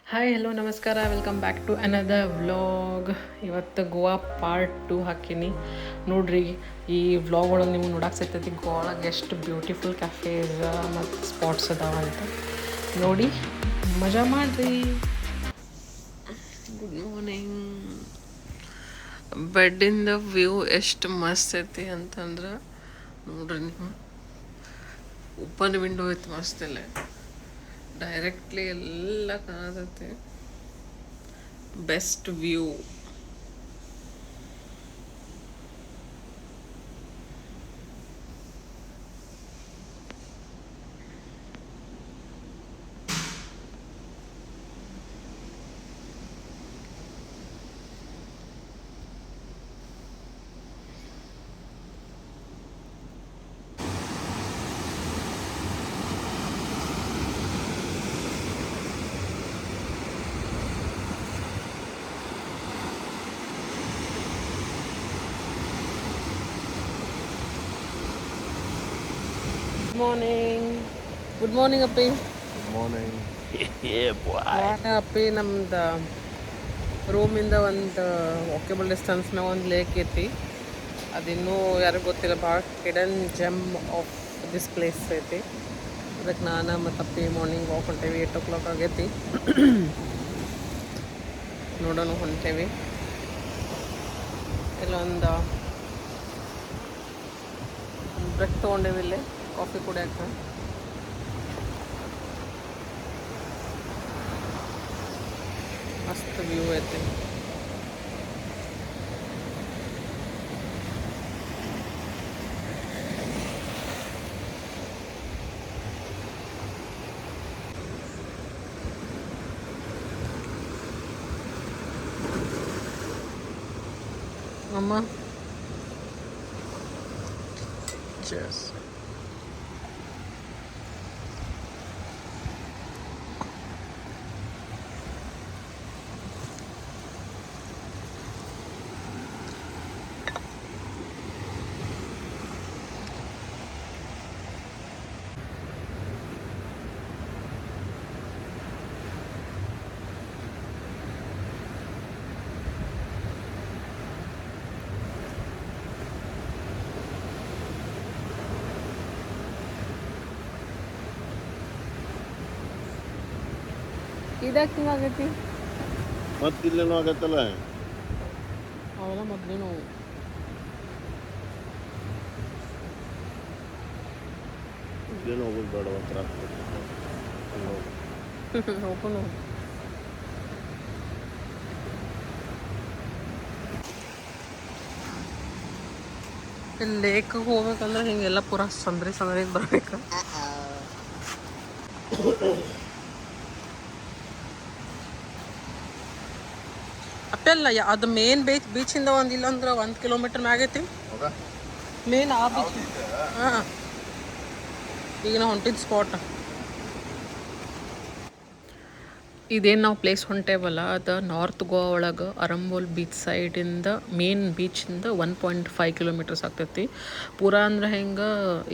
Hi hello ನಮಸ್ಕಾರ welcome back to another vlog. ಇವತ್ತು Goa part 2 ಹಾಕೀನಿ ನೋಡ್ರಿ. ಈ ವ್ಲಾಗ್ ಒಳಗೆ ನಿಮ್ಗೆ ನೋಡಕ್ಕೆ ಸಿಗ್ತೈತಿ ಗೋವಾ ಒಳಗೆ ಎಷ್ಟು ಬ್ಯೂಟಿಫುಲ್ ಕ್ಯಾಫೇಸ್ ಮತ್ತು ಸ್ಪಾಟ್ಸ್ ಅದಾವ ಅಂತ ನೋಡಿ ಮಜಾ ಮಾಡಿರಿ. Good morning. ಬೆಡ್ಡಿಂದ ವ್ಯೂ ಎಷ್ಟು ಮಸ್ತ್ ಐತಿ ಅಂತಂದ್ರೆ ನೋಡ್ರಿ ನೀವು. ಓಪನ್ ವಿಂಡೋ ಐತಿ ಮಸ್ತ್ ಇಲ್ಲ, ಡೈರೆಕ್ಟ್ಲಿ ಎಲ್ಲ ಕಾಣತೈತಿ. Best view. ಗುಡ್ ಮಾರ್ನಿಂಗ್ ಅಪ್ಪಿ. Morning. Yeah, boy. ಅಪ್ಪಿ ನಮ್ದು ರೂಮಿಂದ ಒಂದು ವಾಕೇಬಲ್ ಡಿಸ್ಟೆನ್ಸ್ನಾಗ ಒಂದು ಲೇಕ್ ಐತಿ. ಅದಿನ್ನೂ ಯಾರಿಗೂ ಗೊತ್ತಿಲ್ಲ, ಭಾಳ hidden GeM of this place ಐತಿ. ಅದಕ್ಕೆ ನಾನು ಮತ್ತು ಅಪ್ಪಿ ಮಾರ್ನಿಂಗ್ ವಾಕ್ ಹೊಂಟೇವಿ. 8 o'clock ಆಗೈತಿ. ನೋಡೋಣ ಹೊಂಟೇವಿ. ಇಲ್ಲೊಂದು ಬ್ರೇಕ್ ತೊಗೊಂಡೇವಿ ಇಲ್ಲಿ ಕಾಫಿ ಕುಡಿಯೋಕೆ. ಮಸ್ತ್ ವ್ಯೂ ಐತಿ. ಅಮ್ಮ Cheers. ಇದಕ್ಕೆ ಹಿಂಗಾಗೈತಿ. ಮತ್ತಿಲ್ಲೇನೋ ಆಗತ್ತಲ್ಲ. ಅವೆಲ್ಲ ಮೊದಲೇನು ಇಲ್ಲೇನೋ ಹೋಗೋದು ಬೇಡ ಒಂಥರ. ಓಪನ್ ಇಲ್ಲಿ ಲೇಕ್ಗೆ ಹೋಗ್ಬೇಕಂದ್ರೆ ಹಿಂಗೆಲ್ಲ ಪೂರ ಸಂದ್ರಿಗೆ ಬರ್ಬೇಕು. ಅಪ್ಪೆಲ್ಲ ಅದು ಮೇನ್ ಬೀಚಿಂದ ಒಂದಿಲ್ಲ ಅಂದ್ರೆ 1 kilometer ಮ್ಯಾಗೈತಿ ಮೇನ್ ಆ ಬೀಚ್. ಹಾಂ, ಈಗ ನಾವು ಹೊಂಟಿದ್ದು ಸ್ಪಾಟ್ ಇದೇನು ನಾವು ಪ್ಲೇಸ್ ಹೊಂಟೇವಲ್ಲ, ಅದು ನಾರ್ತ್ ಗೋವಾ ಒಳಗೆ ಅರಂಬೋಲ್ ಬೀಚ್ ಸೈಡಿಂದ ಮೇನ್ ಬೀಚಿಂದ 1.5 kilometers ಆಗ್ತೈತಿ. ಪೂರಾ ಅಂದ್ರೆ ಹೆಂಗೆ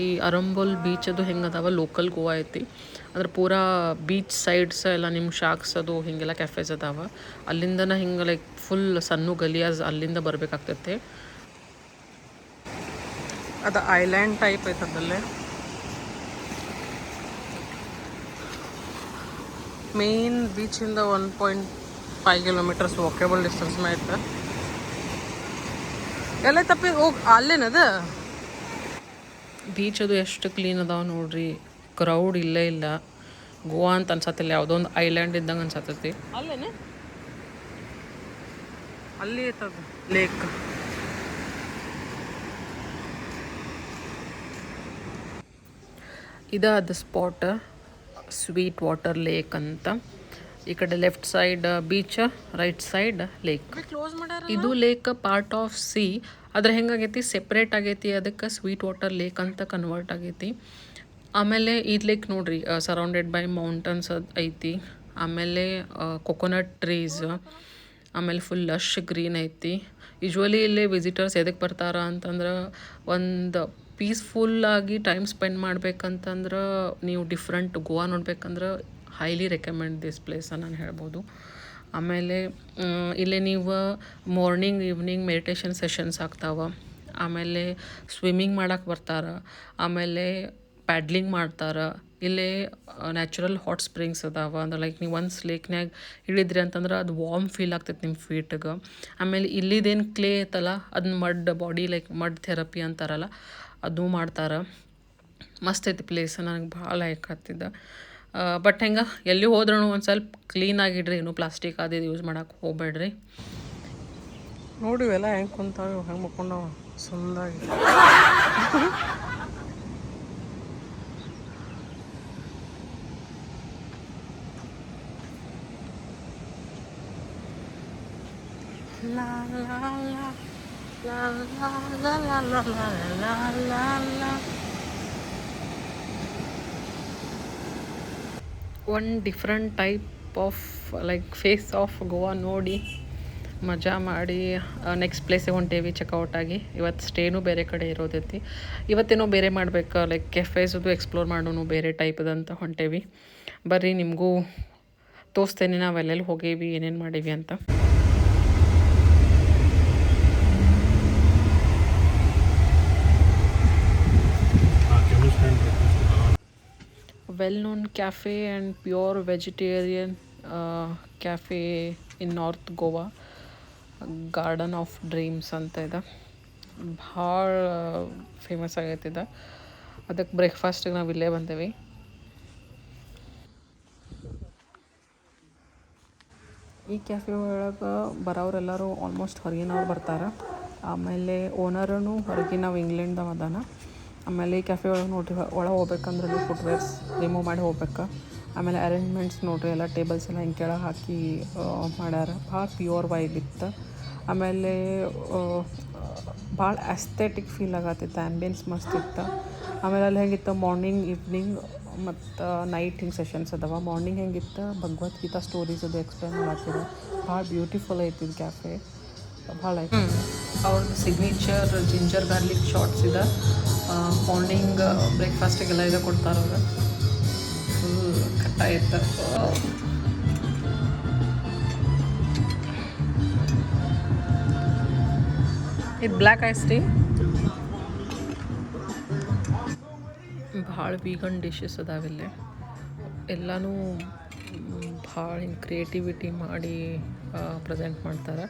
ಈ ಅರಂಬೋಲ್ ಬೀಚ್ ಅದು ಹೆಂಗೆ ಅದಾವ ಲೋಕಲ್ ಗೋವಾ ಐತಿ. ಅಂದ್ರೆ ಪೂರಾ ಬೀಚ್ ಸೈಡ್ಸ್ ಎಲ್ಲ ನಿಮ್ಮ ಶಾಕ್ಸ್ ಅದು ಹಿಂಗೆಲ್ಲ ಕೆಫೇಸ್ ಅದಾವ. ಅಲ್ಲಿಂದನೇ ಹಿಂಗೆ ಲೈಕ್ ಫುಲ್ ಸಣ್ಣ ಗಲಿಯಾಸ್ ಅಲ್ಲಿಂದ ಬರಬೇಕಾಗ್ತೈತಿ. ಅದು ಐಲ್ಯಾಂಡ್ ಟೈಪ್ ಐತದಲ್ಲೇ. ಮೇನ್ ಬೀಚಿಂದ 1.5 kilometers ವಾಕೇಬಲ್ ಡಿಸ್ಟೆನ್ಸ್ ಐತೆ. ಎಲ್ಲ ತಪ್ಪಿ ಹೋಗಿ ಅಲ್ಲೇನದ ಬೀಚ್ ಅದು ಎಷ್ಟು ಕ್ಲೀನ್ ಅದಾವ ನೋಡ್ರಿ. ಕ್ರೌಡ್ ಇಲ್ಲೇ ಇಲ್ಲ. ಗೋವಾ ಅಂತ ಅನ್ಸತ್ತಿಲ್ಲ, ಯಾವುದೋ ಒಂದು ಐಲ್ಯಾಂಡ್ ಇದ್ದಂಗೆ ಅನ್ಸತ್ತೈತಿ. ಅಲ್ಲೇನೆ ಅಲ್ಲಿ ಐತದ ಲೇಕ್. ಇದಾದ ಸ್ಪಾಟ್ ಸ್ವೀಟ್ ವಾಟರ್ ಲೇಕ್ ಅಂತ. ಈ ಕಡೆ left side beach, right side lake. ಇದು ಲೇಕ್ ಪಾರ್ಟ್ ಆಫ್ ಸಿ. ಆದ್ರೆ ಹೆಂಗಾಗೈತಿ ಸೆಪ್ರೇಟ್ ಆಗೈತಿ, ಅದಕ್ಕೆ ಸ್ವೀಟ್ ವಾಟರ್ ಲೇಕ್ ಅಂತ ಕನ್ವರ್ಟ್ ಆಗೈತಿ. ಆಮೇಲೆ ಈ ಲೇಕ್ ನೋಡ್ರಿ ಸರೌಂಡೆಡ್ ಬೈ ಮೌಂಟನ್ಸ್ ಐತಿ. ಆಮೇಲೆ ಕೊಕೊನಟ್ ಟ್ರೀಸ್, ಆಮೇಲೆ ಫುಲ್ ಲಶ್ ಗ್ರೀನ್ ಐತಿ. ಯೂಶ್ವಲಿ ಇಲ್ಲಿ ವಿಸಿಟರ್ಸ್ ಎದಕ್ಕೆ ಬರ್ತಾರ ಅಂತಂದ್ರೆ ಒಂದು ಪೀಸ್ಫುಲ್ಲಾಗಿ ಟೈಮ್ ಸ್ಪೆಂಡ್ ಮಾಡ್ಬೇಕಂತಂದ್ರೆ, ನೀವು ಡಿಫ್ರೆಂಟ್ ಗೋವಾ ನೋಡ್ಬೇಕಂದ್ರೆ ಹೈಲಿ ರೆಕಮೆಂಡ್ ದಿಸ್ ಪ್ಲೇಸ್ ನಾನು ಹೇಳ್ಬೋದು. ಆಮೇಲೆ ಇಲ್ಲಿ ನೀವು ಮಾರ್ನಿಂಗ್ ಈವ್ನಿಂಗ್ ಮೆಡಿಟೇಷನ್ ಸೆಷನ್ಸ್ ಆಗ್ತಾವೆ. ಆಮೇಲೆ ಸ್ವಿಮ್ಮಿಂಗ್ ಮಾಡಕ್ಕೆ ಬರ್ತಾರೆ. ಆಮೇಲೆ ಪ್ಯಾಡ್ಲಿಂಗ್ ಮಾಡ್ತಾರೆ. ಇಲ್ಲಿ ನ್ಯಾಚುರಲ್ ಹಾಟ್ ಸ್ಪ್ರಿಂಗ್ಸ್ ಅದಾವೆ. ಅಂದ್ರೆ ಲೈಕ್ ನೀವು ಒಂದು ಲೇಕ್ನಾಗ ಇಳಿದ್ರಿ ಅಂತಂದ್ರೆ ಅದು ವಾರ್ಮ್ ಫೀಲ್ ಆಗ್ತೈತೆ ನಿಮ್ಮ ಫೀಟ್ಗೆ. ಆಮೇಲೆ ಇಲ್ಲಿದೇನು ಕ್ಲೇ ಐತಲ್ಲ ಅದನ್ನ ಬಾಡಿ ಲೈಕ್ ಮಡ್ ಥೆರಪಿ ಅಂತಾರಲ್ಲ ಅದು ಮಾಡ್ತಾರೆ. ಮಸ್ತ್ ಐತಿ ಪ್ಲೇಸ್, ನನಗೆ ಭಾಳ ಲೈಕ್ ಆಗ್ತಿದ್ದ. ಬಟ್ ಹೆಂಗೆ ಎಲ್ಲಿ ಹೋದ್ರೂ ಒಂದು ಸ್ವಲ್ಪ ಕ್ಲೀನಾಗಿಡ್ರಿ, ಏನು ಪ್ಲಾಸ್ಟಿಕ್ ಅದು ಯೂಸ್ ಮಾಡೋಕೆ ಹೋಗ್ಬೇಡ್ರಿ. ನೋಡಿವೆಲ್ಲ ಹೆಂಗೆ ಕುಂತಾವೆ, ಹೆಂಗೆ ಮುಕ್ಕೊಂಡವ ಸುಂದಾಗಿ. La la la la la la la la la la la. One different type of like face of Goa ನೋಡಿ ಮಜಾ ಮಾಡಿ ನೆಕ್ಸ್ಟ್ ಪ್ಲೇಸಿಗೆ ಹೊಂಟೇವಿ ಚೆಕ್ಔಟ್ ಆಗಿ. ಇವತ್ತು ಸ್ಟೇನೂ ಬೇರೆ ಕಡೆ ಇರೋದೈತಿ. ಇವತ್ತೇನೋ ಬೇರೆ ಮಾಡ್ಬೇಕು, ಲೈಕ್ ಕೆಫೇಸದು ಎಕ್ಸ್ಪ್ಲೋರ್ ಮಾಡೋನು ಬೇರೆ ಟೈಪದಂತ ಹೊಂಟೇವಿ. ಬರ್ರಿ ನಿಮಗೂ ತೋರಿಸ್ತೇನೆ ನಾವು ಎಲ್ಲೆಲ್ಲಿ ಹೋಗೇವಿ, ಏನೇನು ಮಾಡೀವಿ ಅಂತ. well-known cafe and pure vegetarian cafe in North Goa, Garden of Dreams ಅಂತ ಇದೆ. ಭಾಳ ಫೇಮಸ್ ಆಗೈತಿದೆ. ಅದಕ್ಕೆ ಬ್ರೇಕ್ಫಾಸ್ಟಿಗೆ ನಾವು ಇಲ್ಲೇ ಬಂದೇವಿ. ಈ ಕೆಫೆ ಒಳಗೆ ಬರೋರೆಲ್ಲರೂ ಆಲ್ಮೋಸ್ಟ್ ಹೊರಗಿನವ್ರು ಬರ್ತಾರೆ. ಆಮೇಲೆ ಓನರೂ ಹೊರಗಿನ ಇಂಗ್ಲೆಂಡ್ದವ ಅದಾನ. ಆಮೇಲೆ ಈ ಕೆಫೆ ಒಳಗೆ ನೋಡ್ರಿ, ಒಳಗೆ ಹೋಗ್ಬೇಕಂದ್ರೆ ನೀವು ಫುಟ್ವೇರ್ಸ್ ರಿಮೂವ್ ಮಾಡಿ ಹೋಗ್ಬೇಕು. ಆಮೇಲೆ ಅರೇಂಜ್ಮೆಂಟ್ಸ್ ನೋಡ್ರಿ, ಎಲ್ಲ ಟೇಬಲ್ಸ್ ಎಲ್ಲ ಹಿಂಗೆ ಕೆಳಗೆ ಹಾಕಿ ಮಾಡ್ಯಾರ. ಭಾಳ ಪ್ಯೂರ್ ವೈಬ್ ಇತ್ತು. ಆಮೇಲೆ ಭಾಳ ಅಸ್ಥೆಟಿಕ್ ಫೀಲ್ ಆಗತ್ತಿತ್ತು, ಆ್ಯಂಬಿಯನ್ಸ್ ಮಸ್ತ್ ಇತ್ತು. ಆಮೇಲೆ ಅಲ್ಲಿ ಹೆಂಗಿತ್ತು ಮಾರ್ನಿಂಗ್ ಈವ್ನಿಂಗ್ ಮತ್ತು ನೈಟ್ ಹಿಂಗೆ ಸೆಷನ್ಸ್ ಅದಾವ. ಮಾರ್ನಿಂಗ್ ಹೆಂಗಿತ್ತು ಭಗವದ್ಗೀತಾ ಸ್ಟೋರೀಸ್ ಅದು ಎಕ್ಸ್ಪ್ಲೇನ್ ಮಾಡತ್ತಿದೆ. ಭಾಳ ಬ್ಯೂಟಿಫುಲ್ ಐತಿ ಕ್ಯಾಫೆ, ಭಾಳ ಐತಿ. ಅವ್ರದ್ದು ಸಿಗ್ನೇಚರ್ ಜಿಂಜರ್ ಗಾರ್ಲಿಕ್ ಶಾರ್ಟ್ಸ್ ಇದೆ. ಮಾರ್ನಿಂಗ್ ಬ್ರೇಕ್ಫಾಸ್ಟಿಗೆಲ್ಲ ಇದು ಕೊಡ್ತಾರೆ ಅವ್ರು. ಫುಲ್ ಕಟ್ಟ ಇತ್ತು. ಇದು ಬ್ಲ್ಯಾಕ್ ಐಸ್ ಟೀ. ಭಾಳ ವೀಗನ್ ಡಿಶಸ್ ಅದಾವಿಲ್ಲಿ. ಎಲ್ಲನೂ ಭಾಳ ಹಿಂಗೆ ಕ್ರಿಯೇಟಿವಿಟಿ ಮಾಡಿ ಪ್ರೆಸೆಂಟ್ ಮಾಡ್ತಾರೆ.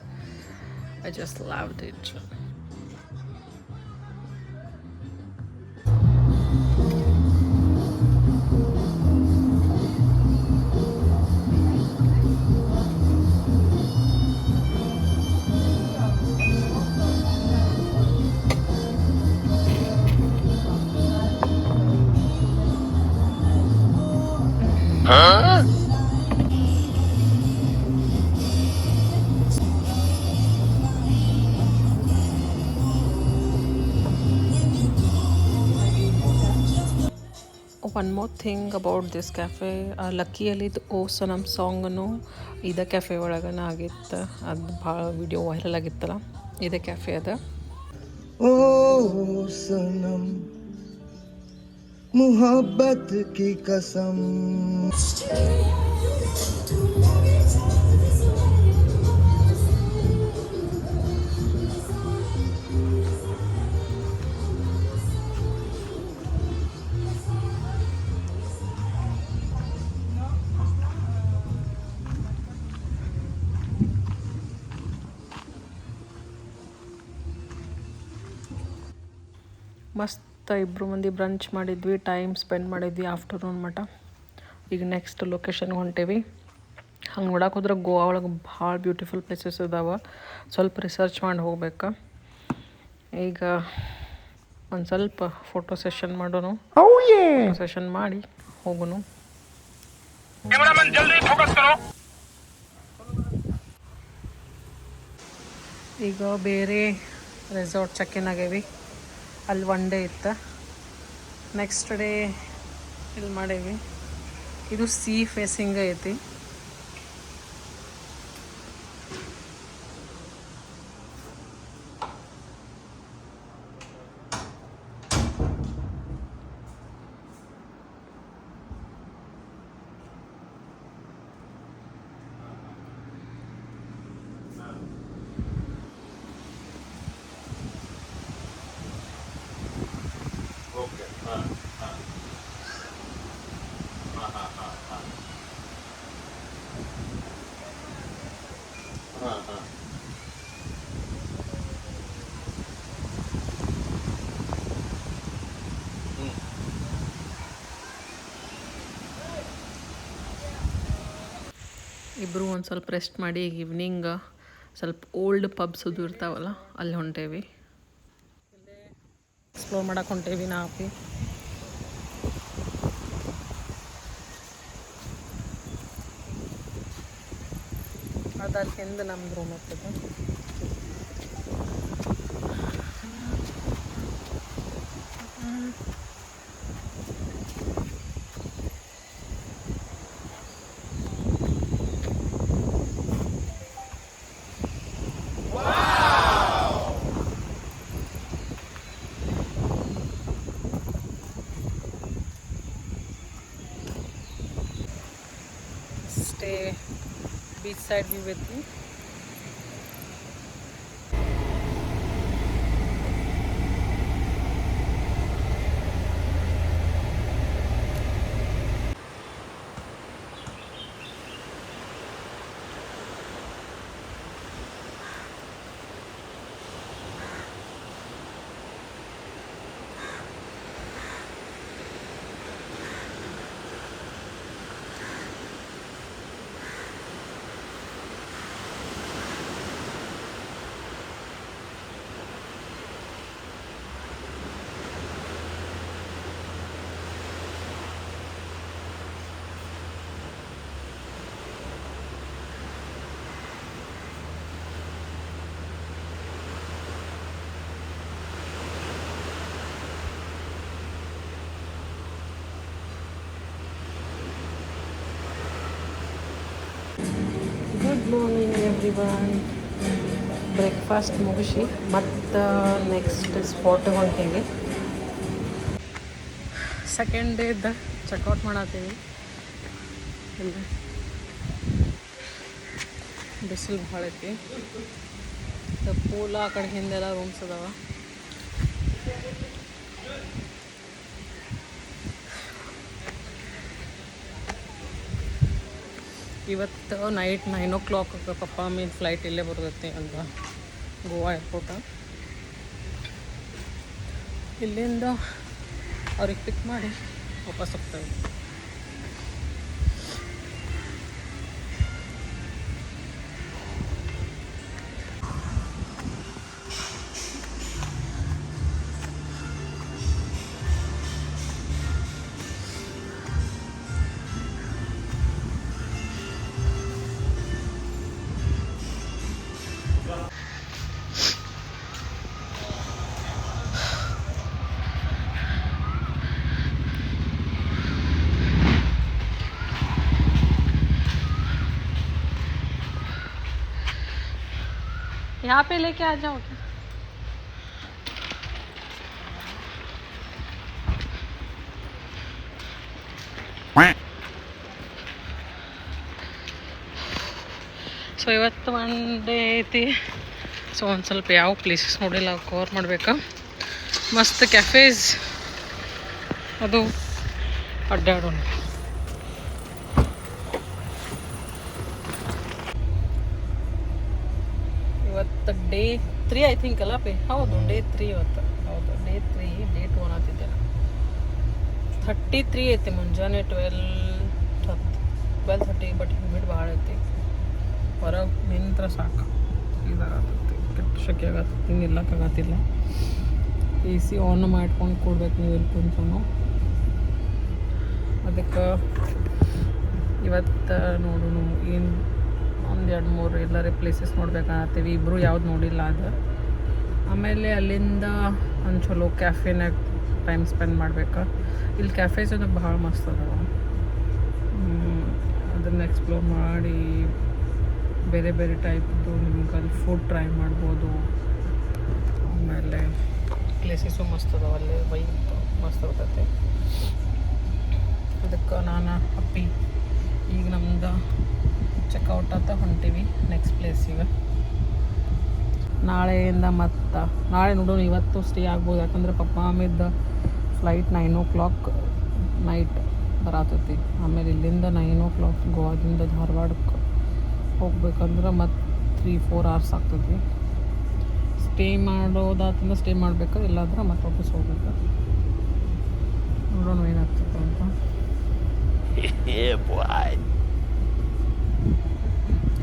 I just loved it. One more thing about this cafe, ಲಕ್ಕಿಯಲ್ಲಿದ್ದು ಓ ಸನಮ್ ಸಾಂಗನು ಇದೇ ಕ್ಯಾಫೆ ಒಳಗನ ಆಗಿತ್ತು. ಅದು ಭಾಳ ವಿಡಿಯೋ ವೈರಲ್ ಆಗಿತ್ತಲ್ಲ, ಇದೇ ಕ್ಯಾಫೆ ಅದ. ಓ ಸನಮ್ ಮುಹಬ್ಬತ್ ಕಿ ಕಸಮ್. ಮಸ್ತ್ ಇಬ್ಬರು ಮಂದಿ ಬ್ರಂಚ್ ಮಾಡಿದ್ವಿ, ಟೈಮ್ ಸ್ಪೆಂಡ್ ಮಾಡಿದ್ವಿ ಆಫ್ಟರ್ನೂನ್ ಮಟ. ಈಗ ನೆಕ್ಸ್ಟ್ ಲೊಕೇಶನ್ಗೆ ಹೊಂಟೇವಿ. ಹಂಗೆ ನೋಡಕ್ಕೆ ಹೋದ್ರೆ ಗೋವಾ ಒಳಗೆ ಭಾಳ ಬ್ಯೂಟಿಫುಲ್ ಪ್ಲೇಸಸ್ ಇದಾವೆ. ಸ್ವಲ್ಪ ರಿಸರ್ಚ್ ಮಾಡಿ ಹೋಗ್ಬೇಕು. ಈಗ ಒಂದು ಸ್ವಲ್ಪ ಫೋಟೋ ಸೆಷನ್ ಮಾಡೋನು, ಸೆಷನ್ ಮಾಡಿ ಹೋಗೋನು. ಈಗ ಬೇರೆ ರೆಸಾರ್ಟ್ ಚೆಕ್-ಇನ್ ಆಗೇವಿ. ಅಲ್ಲಿ ಒನ್ ಡೇ ಇತ್ತು. ನೆಕ್ಸ್ಟ್ ಡೇ ಇಲ್ಲಿ ಮಾಡೇವಿ. ಇದು ಸೀ ಫೇಸಿಂಗ್ ಐತಿ. ಇಬ್ಬರು ಒಂದು ಸ್ವಲ್ಪ ರೆಸ್ಟ್ ಮಾಡಿ ಈವ್ನಿಂಗ್ ಸ್ವಲ್ಪ ಓಲ್ಡ್ ಪಬ್ಸ್ ಅದು ಇರ್ತಾವಲ್ಲ ಅಲ್ಲಿ ಹೊಂಟೇವಿ. ಎಕ್ಸ್ಪ್ಲೋರ್ ಮಾಡಕ್ಕೆ ಹೊಂಟೇವಿ ನಾಪಿ. ಅದ್ರ ಹಿಂದೆ ನಮ್ದು ರೂಮ್ ಇರ್ತದೆ. Stay beachside view with you. Good morning everyone. Breakfast ಮುಗಿಸಿ ಮತ್ತು ನೆಕ್ಸ್ಟ್ ಸ್ಪಾಟಿಗೆ ಹೊಂಟೀವಿ. ಸೆಕೆಂಡ್ ಡೇದ ಚೆಕ್ಔಟ್ ಮಾಡತ್ತೀವಿ. ಇಲ್ಲಿ ಬಿಸಿಲು ಭಾಳ ಐತಿ. ಪೂಲ ಆ ಕಡೆ ಹಿಂದೆಲ್ಲ ರೂಮ್ಸ್ ಅದಾವ. ಇವತ್ತು ನೈಟ್ 9 o'clock ಪಪ್ಪ ಮೀನ್ ಫ್ಲೈಟ್ ಇಲ್ಲೇ ಬರ್ತೈತಿ ಅಲ್ವಾ, ಗೋವಾ ಏರ್ಪೋರ್ಟ. ಇಲ್ಲಿಂದ ಅವ್ರಿಗೆ ಪಿಕ್ ಮಾಡಿ ವಾಪಸ್ ಹೋಗ್ತೇವೆ. यहाँ पे लेके आ जाओ क्या? ಸೊ ಇವತ್ತು ಒನ್ ಡೇ ಐತಿ. ಸೊ ಒಂದು ಸ್ವಲ್ಪ ಯಾವ ಪ್ಲೇಸಸ್ ನೋಡಿಲ್ಲ ಕವರ್ ಮಾಡಬೇಕಾ. ಮಸ್ತ್ ಕ್ಯಾಫೇಸ್ ಅದು ಅಡ್ಡಾಡೋಣ. ಇವತ್ತು ಡೇ 3 ಐ ಥಿಂಕ್ ಅಲ್ಲ ಪೇ. ಹೌದು ಡೇ 3 ಇವತ್ತು. ಹೌದು ಡೇ 3. ಡೇ 2 ಅನ್ನತ್ತಿದ್ದೆ ನಾನು. 33 ಐತಿ ಮುಂಜಾನೆ 12:30. ಬಟ್ ಹ್ಯೂಮಿಡ್ ಭಾಳ ಐತಿ. ಹೊರಗೆ ನಿಂತ್ರ ಸಾಕು ಇದಾಗತ್ತೆ. ಕೆಟ್ಟ ಶೆಕೆ ಆಗತ್ತೆ. ನಿಲ್ಲಕ್ಕಾಗತ್ತಿಲ್ಲ. AC ಆನ್ ಮಾಡ್ಕೊಂಡು ಕೊಡ್ಬೇಕು ನೀವು ಇಲ್ಲಿ ಕುಂತ್ರು. ಅದಕ್ಕೆ ಇವತ್ತು ನೋಡೋಣ ಏನು 1-2-3 ಎಲ್ಲರೇ ಪ್ಲೇಸಸ್ ನೋಡ್ಬೇಕಾಗತ್ತೀವಿ. ಇಬ್ಬರು ಯಾವ್ದು ನೋಡಿಲ್ಲ ಅದು. ಆಮೇಲೆ ಅಲ್ಲಿಂದ ಒಂದು ಚಲೋ ಕ್ಯಾಫೆನಾಗ ಟೈಮ್ ಸ್ಪೆಂಡ್ ಮಾಡ್ಬೇಕು. ಇಲ್ಲಿ ಕ್ಯಾಫೇಸ್ ಅದು ಭಾಳ ಮಸ್ತ್ ಅದಾವ. ಅದನ್ನು ಎಕ್ಸ್ಪ್ಲೋರ್ ಮಾಡಿ ಬೇರೆ ಬೇರೆ ಟೈಪ್ದು ನಿಮ್ಗೆ ಅಲ್ಲಿ ಫುಡ್ ಟ್ರೈ ಮಾಡ್ಬೋದು. ಆಮೇಲೆ ಪ್ಲೇಸಸ್ಸು ಮಸ್ತ್ ಅದಾವ. ಅಲ್ಲಿ ವೈಬ್ ಮಸ್ತ್ ಇರ್ತೈತೆ. ಅದಕ್ಕೆ ನಾನು ಹಪ್ಪಿ. ಈಗ ನಮ್ದು ಚೆಕ್ಔಟ್ ಅಂತ ಹೊಂಟೀವಿ ನೆಕ್ಸ್ಟ್ ಪ್ಲೇಸಿಗೆ. ನಾಳೆಯಿಂದ ಮತ್ತು ನಾಳೆ ನೋಡೋಣ. ಇವತ್ತು ಸ್ಟೇ ಆಗ್ಬೋದು. ಯಾಕಂದ್ರೆ ಪಪ್ಪ ಅಮ್ಮಿದ್ದು ಫ್ಲೈಟ್ 9 o'clock ನೈಟ್ ಬರತೈತಿ. ಆಮೇಲೆ ಇಲ್ಲಿಂದ 9 o'clock ಗೋವಾದಿಂದ ಧಾರವಾಡಕ್ಕೆ ಹೋಗ್ಬೇಕಂದ್ರೆ ಮತ್ತು 3-4 hours ಆಗ್ತೈತಿ. ಸ್ಟೇ ಮಾಡೋದಾತಂದ್ರೆ ಸ್ಟೇ ಮಾಡಬೇಕು, ಇಲ್ಲಾಂದ್ರೆ ಮತ್ತೆ ವಾಪಸ್ ಹೋಗ್ಬೇಕು. ನೋಡೋಣ ಏನಾಗ್ತೈತೆ ಅಂತ.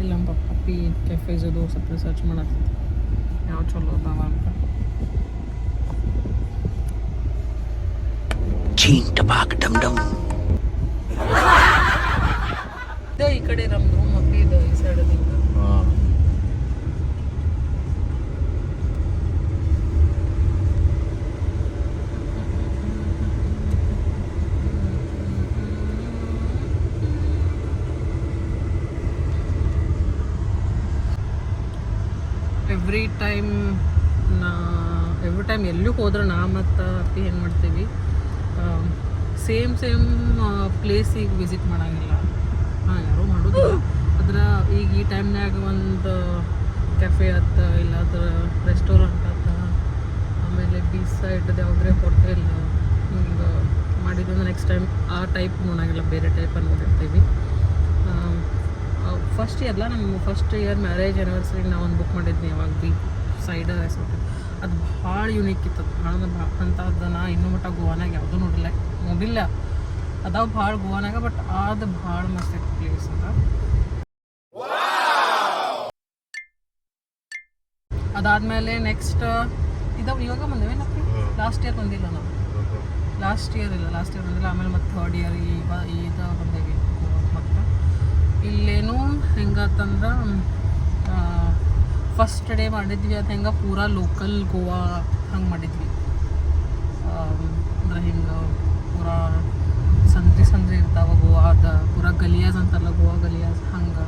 ಇಲ್ಲ ನಮ್ಮ ಪಪ್ಪಿ ಕೆಫೇಸ್ ಅದು ಸ್ವಲ್ಪ ರಿಸರ್ಚ್ ಮಾಡತ್ತಿದ್ದೆ ಯಾವ ಚಲೋ ಅದಾವ ಅಂತ. ಇದೇ ಈ ಕಡೆ ನಮ್ದು ರೂಮ್ ಮಕ್ಕಳು ಇದೆ ಈ ಸೈಡಲ್ಲಿ. ಹಾಂ ಎವ್ರಿ ಟೈಮ್ ಎಲ್ಲೂ ಹೋದ್ರೆ ನಾ ಮತ್ತು ಅಪ್ಪಿ ಏನು ಮಾಡ್ತೀವಿ, ಸೇಮ್ ಪ್ಲೇಸಿಗೆ ವಿಸಿಟ್ ಮಾಡೋಂಗಿಲ್ಲ. ಹಾಂ, ಯಾರೂ ಮಾಡೋದಿಲ್ಲ. ಆದ್ರೆ ಈಗ ಈ ಟೈಮ್ನಾಗ ಒಂದು ಕೆಫೆ ಆತ, ಇಲ್ಲಾದ್ರೆ ರೆಸ್ಟೋರೆಂಟ್ ಆತ, ಆಮೇಲೆ ಬೀಚ್ ಸೈಡ್ದು ಯಾವುದೇ ಹೋಟೆಲ್ ಹಿಂಗೆ ಮಾಡಿದ್ವಿ ನೆಕ್ಸ್ಟ್ ಟೈಮ್ ಆ ಟೈಪ್ ನೋಡೋಂಗಿಲ್ಲ, ಬೇರೆ ಟೈಪನ್ನು ನೋಡಿರ್ತೀವಿ. ಫಸ್ಟ್ ಇಯರ್ಲ ನಮ್ಮ ಫಸ್ಟ್ ಇಯರ್ ಮ್ಯಾರೇಜ್ ಆ್ಯನಿವರ್ಸರಿಗೆ ನಾವು ಒಂದು ಬುಕ್ ಮಾಡಿದ್ವಿ ಯಾವಾಗ ಬೀಚ್ ಸೈಡ್ ರೆಸಾರ್ಟ್. ಅದು ಭಾಳ ಯುನೀಕ್ ಇತ್ತು, ಭಾಳ ಅಂಥದ್ದು ನಾ ಇನ್ನೂ ಮಟ್ಟ ಗೋವಾನಾಗ ಯಾವುದೂ ನೋಡಿಲ್ಲ. ಅದಾವ ಭಾಳ ಗೋವಾನಾಗ, ಬಟ್ ಅದು ಭಾಳ ಮಸ್ತ್ ಇತ್ತು ಪ್ಲೇಸ್ ಅಂತ. ಅದಾದಮೇಲೆ ನೆಕ್ಸ್ಟ್ ಇದಾವೆ ಇವಾಗ ಬಂದೇವೆ ನಾವು. ಲಾಸ್ಟ್ ಇಯರ್ ಬಂದಿಲ್ಲ ನಾವು, ಲಾಸ್ಟ್ ಇಯರ್ ಬಂದಿಲ್ಲ. ಆಮೇಲೆ ಮತ್ತು ಥರ್ಡ್ ಇಯರ್ ಈಗ ಬಂದೇವಿ ಮತ್ತು. ಇಲ್ಲೇನು ಹೆಂಗತ್ತಂದ್ರೆ ಫಸ್ಟ್ ಡೇ ಮಾಡಿದ್ವಿ ಅದು ಹೆಂಗೆ ಪೂರಾ ಲೋಕಲ್ ಗೋವಾ ಹಂಗೆ ಮಾಡಿದ್ವಿ. ಅಂದ್ರೆ ಹಿಂಗೆ ಪೂರಾ ಸಂದ್ರಿ ಇರ್ತಾವೆ ಗೋವಾದ, ಪೂರಾ ಗಲಿಯಾಸ್ ಅಂತಾರಲ್ಲ ಗೋವಾ ಗಲಿಯಾಸ್ ಹಂಗೆ.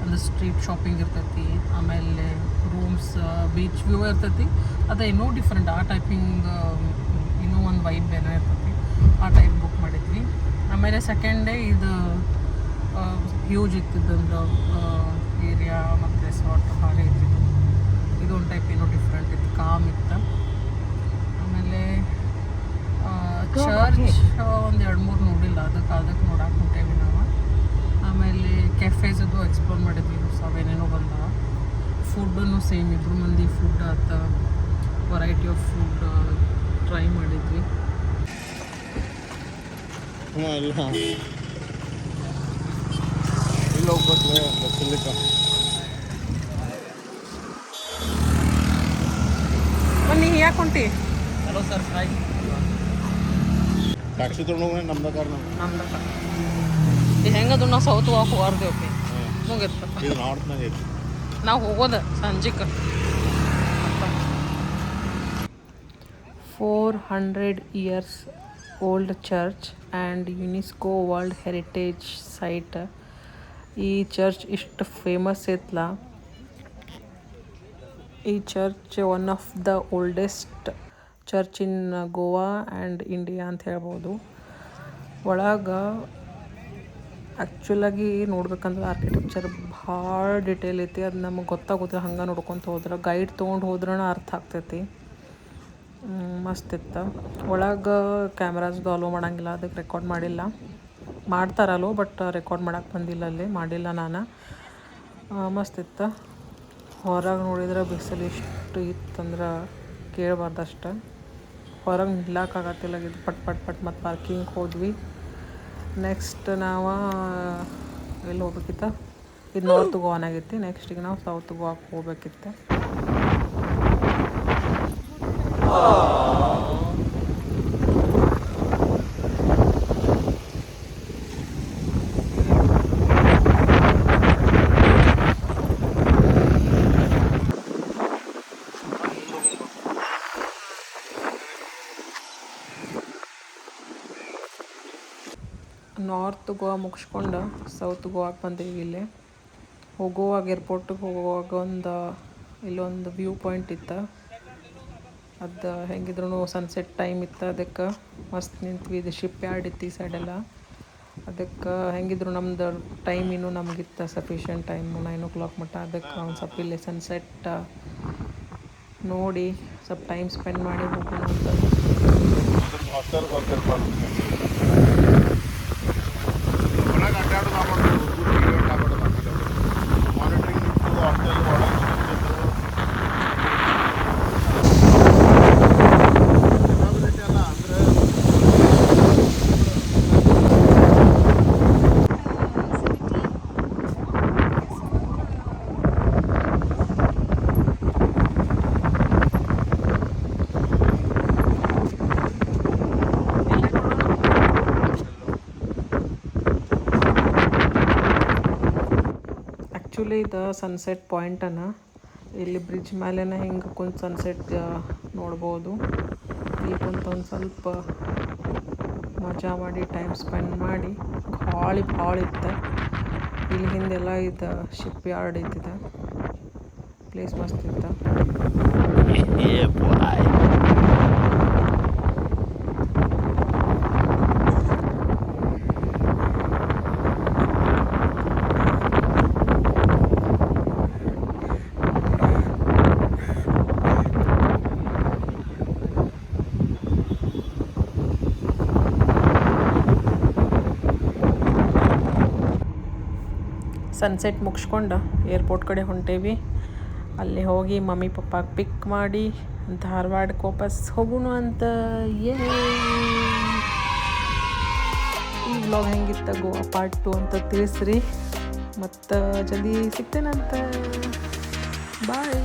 ಅಂದ್ರೆ ಸ್ಟ್ರೀಟ್ ಶಾಪಿಂಗ್ ಇರ್ತೈತಿ, ಆಮೇಲೆ ರೂಮ್ಸ್, ಬೀಚ್ ವ್ಯೂ ಇರ್ತೈತಿ. ಅದು ಇನ್ನೂ ಡಿಫ್ರೆಂಟ್, ಆ ಟೈಪಿಂಗ್ ಇನ್ನೂ ಒಂದು ವೈಬ್ ಏನೋ ಇರ್ತೈತಿ, ಆ ಟೈಪ್ ಬುಕ್ ಮಾಡಿದ್ವಿ. ಆಮೇಲೆ ಸೆಕೆಂಡ್ ಡೇ ಇದು ಹ್ಯೂಜ್ ಇತ್ತಿದ್ದಂದ್ರೆ ಏರಿಯಾ ಮತ್ತು ರೆಸಾರ್ಟ್ ಭಾಳ ಇರ್ತಿತ್ತು. ಇದು ಒಂದು ಟೈಪ್ ಏನೋ ಡಿಫ್ರೆಂಟ್ ಇತ್ತು, ಕಾಮ್ ಇತ್ತು. ಆಮೇಲೆ ಚರ್ಚ್ ಒಂದು 2-3 ನೋಡಿಲ್ಲ, ಅದಕ್ಕೆ ನೋಡಕ್ಕೆ ಹೊಂಟೇವಿ ನಾವು. ಆಮೇಲೆ ಕೆಫೇಸದು ಎಕ್ಸ್ಪ್ಲೋರ್ ಮಾಡಿದ್ವಿ, ಹೊಸವೇನೇನೋ ಬಂದವ. ಫುಡ್ಡನ್ನು ಸೇಮ್ ಇಬ್ಬರು ಮಂದಿ ಫುಡ್ ಆತ, ವೆರೈಟಿ ಆಫ್ ಫುಡ್ ಟ್ರೈ ಮಾಡಿದ್ವಿ. ಇಲ್ಲ ಹೋಗ್ಬೇಕಲ್ಲ ಬಸ್ಸಲ್ಲಿಕ. ನೀ ಯಾಕೆ ಹೊಂಟಿ? Hello sir, hi. ಟ್ಯಾಕ್ಸಿ ತೊಗೊಂಡು ನಮ್ದ ಕಾರ್ ನಮ್ದು ಹೆಂಗದು ನಾವು ಸೌತ್ ವಾಕ್ ಹೋಗಾರ್ದೇವಪ್ಪಿ ಮುಗಿತ್ತು. ಈಗ ನಾರ್ತ್ನಾಗ ಐತಿ, ನಾವು ಹೋಗೋದು ಸಂಜೆಗೆ. 400 years old church and UNESCO World Heritage Site. ಈ ಚರ್ಚ್ ಇಷ್ಟು ಫೇಮಸ್ ಐತ್ಲ. ಈ church one of the oldest church in Goa and India ಅಂತ ಹೇಳ್ಬೋದು. ಒಳಗೆ ಆ್ಯಕ್ಚುಲಾಗಿ ನೋಡ್ಬೇಕಂದ್ರೆ ಆರ್ಕಿಟೆಕ್ಚರ್ ಭಾಳ ಡಿಟೇಲ್ ಐತಿ. ಅದು ನಮಗೆ ಗೊತ್ತಾಗೋದಿಲ್ಲ, ಹಂಗೆ ನೋಡ್ಕೊತ ಹೋದ್ರೆ. ಗೈಡ್ ತೊಗೊಂಡು ಹೋದ್ರೂ ಅರ್ಥ ಆಗ್ತೈತಿ. ಮಸ್ತ್ ಇತ್ತು. ಒಳಗೆ ಕ್ಯಾಮ್ರಾಸ್ದು ಅಲೋ ಮಾಡೋಂಗಿಲ್ಲ, ಅದಕ್ಕೆ ರೆಕಾರ್ಡ್ ಮಾಡಿಲ್ಲ. ಮಾಡ್ತಾರಲ್ಲೋ, ಬಟ್ ರೆಕಾರ್ಡ್ ಮಾಡೋಕ್ಕೆ ಬಂದಿಲ್ಲ, ಅಲ್ಲಿ ಮಾಡಿಲ್ಲ ನಾನು. ಮಸ್ತ್ ಇತ್ತು. ಹೊರಗೆ ನೋಡಿದ್ರೆ ಬಿಸಿಲು ಇಷ್ಟು ಇತ್ತಂದ್ರೆ ಕೇಳಬಾರ್ದಷ್ಟು. ಹೊರಗೆ ನಿಲ್ಲಕ್ಕಾಗತ್ತಿಲ್ಲ, ಇದು ಪಟ್ ಮತ್ತು ಪಾರ್ಕಿಂಗ್ ಹೋದ್ವಿ. ನೆಕ್ಸ್ಟ್ ನಾವು ಎಲ್ಲಿ ಹೋಗ್ಬೇಕಿತ್ತು, ಇದು ನಾರ್ತ್ ಗೋವಾನಾಗಿತ್ತು. ನೆಕ್ಸ್ಟಿಗೆ ನಾವು ಸೌತ್ ಗೋವಾಕ್ಕೆ ಹೋಗ್ಬೇಕಿತ್ತು. ನಾರ್ತ್ ಗೋವಾ ಮುಗಿಸ್ಕೊಂಡು ಸೌತ್ ಗೋವಾಕ್ಕೆ ಬಂದೀವಿ. ಇಲ್ಲಿ ಹೋಗುವಾಗ ಏರ್ಪೋರ್ಟಿಗೆ ಹೋಗುವಾಗ ಇಲ್ಲೊಂದು ವ್ಯೂ ಪಾಯಿಂಟ್ ಇತ್ತು. ಅದು ಹೆಂಗಿದ್ರು ಸನ್ಸೆಟ್ ಟೈಮ್ ಇತ್ತು, ಅದಕ್ಕೆ ಮಸ್ತ್ ನಿಂತ್ವಿ. ಇದು ಶಿಪ್ ಯಾರ್ಡ್ ಇತ್ತು ಈ ಸೈಡೆಲ್ಲ. ಅದಕ್ಕೆ ಹೆಂಗಿದ್ರು ನಮ್ದು ಟೈಮ್ ಇನ್ನೂ ನಮಗಿತ್ತು ಸಫಿಷಿಯೆಂಟ್ ಟೈಮು 9 o'clock ಮಟ್ಟ. ಅದಕ್ಕೆ ಒಂದು ಸ್ವಲ್ಪ ಇಲ್ಲಿ ಸನ್ಸೆಟ್ ನೋಡಿ ಸ್ವಲ್ಪ ಟೈಮ್ ಸ್ಪೆಂಡ್ ಮಾಡಿ ಹೋಗೋಣ ಅಂತ. ಹಾಸ್ಟೆಲ್ ಒಳಗೆ ಅಡ್ಡಾಡೋದು ಮಾನಿಟ್ರಿಂಗ್ ಹಾಸ್ಟೆಲ್ ಒಳಗೆ ಅಲ್ಲ ಅಂದರೆ ಆ್ಯಕ್ಚುಲಿ ಇದು ಸನ್ಸೆಟ್ ಪಾಯಿಂಟನ್ನು ಇಲ್ಲಿ ಬ್ರಿಡ್ಜ್ ಮೇಲೆನ ಹಿಂಗೆ ಕುಂತು ಸನ್ಸೆಟ್ ನೋಡ್ಬೋದು. ಇಲ್ಲಿ ಕುಂತು ಒಂದು ಸ್ವಲ್ಪ ಮಜಾ ಮಾಡಿ ಟೈಮ್ ಸ್ಪೆಂಡ್ ಮಾಡಿ ಭಾಳ ಇತ್ತು. ಇಲ್ಲಿ ಹಿಂದೆಲ್ಲ ಇದು ಶಿಪ್ ಯಾರ್ಡ್ ಇದ್ದಿದೆ. ಪ್ಲೇಸ್ ಮಸ್ತ್ ಇತ್ತು. ಸನ್ಸೆಟ್ ಮುಗಿಸ್ಕೊಂಡು ಏರ್ಪೋರ್ಟ್ ಕಡೆ ಹೊಂಟೇವಿ. ಅಲ್ಲಿ ಹೋಗಿ ಮಮ್ಮಿ ಪಪ್ಪಾಗೆ ಪಿಕ್ ಮಾಡಿ ಧಾರವಾಡಕ್ಕೆ ವಾಪಸ್ ಹೋಗೋಣ ಅಂತ. ಈ ವ್ಲಾಗ್ ಹೆಂಗಿತ್ತ ಗೋವಾ ಪಾರ್ಟ್ 2 ಅಂತ ತಿಳಿಸ್ರಿ. ಮತ್ತು ಜಲ್ದಿ ಸಿಗ್ತೇನಂತ. ಬಾಯ್.